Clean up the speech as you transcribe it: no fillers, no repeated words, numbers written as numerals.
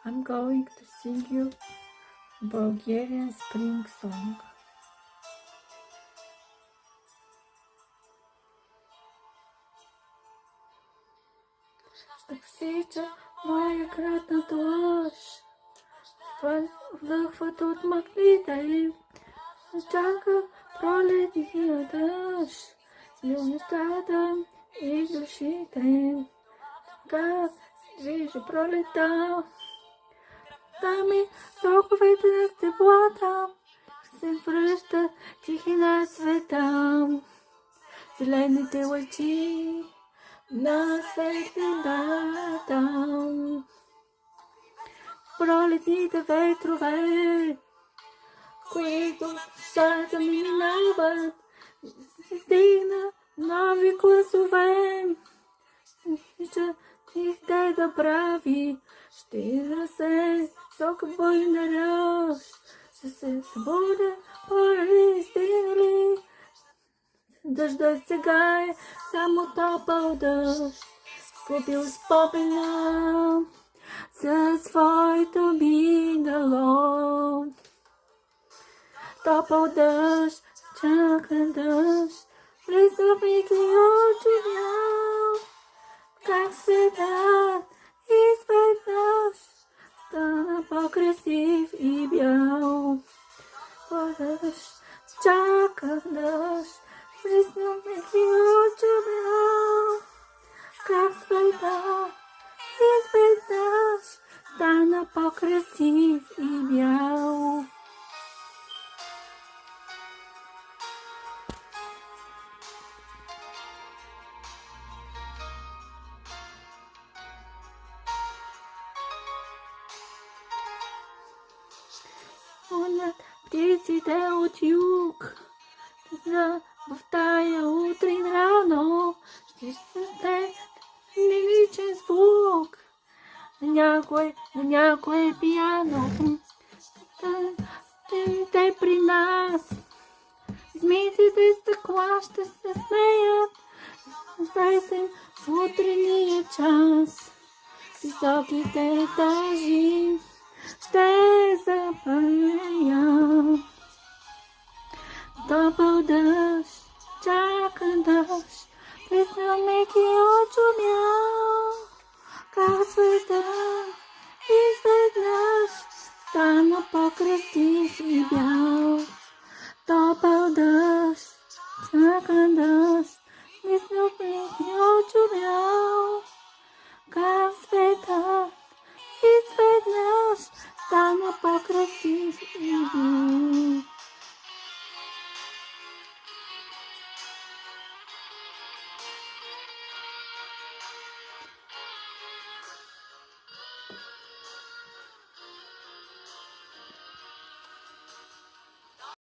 I'm going to sing you Bulgarian spring song. Ще посича моя кратна длъж, вдъхват от мъглите им, чака пролетния дъжд, смил нещата и душите им. Така се движи пролета, дами соковете на стеблата, се връщат тихи на света. Зелените лъчи на светлината, пролетните ветрове, които душата ми минават, се стигна нови гласове. Ще да прави, ще израсе сока бойна ръж, ще се събудя поради стигнали. Дъждът сега е само топъл дъжд, скупил спомена за своето минало. Топъл дъжд, чакан дъжд, престъпник и очевял, как светът изведнъж стана по-красив и бял. Дъжд, чакан дъжд, престъпник и очевял, как светът изведнъж стана по-красив и бял. Птиците от юг, в тая утрин рано, ще се неличен звук на някое пиано. Те при нас, измислите стъкла ще се смеят, песен в утрения час, високите етажи ще запея. Топъл дъжд, чакан дъжд, през-намеки очумял, как светът изведнъж стана по-красив и бял. Топъл дъжд, чакан дъжд,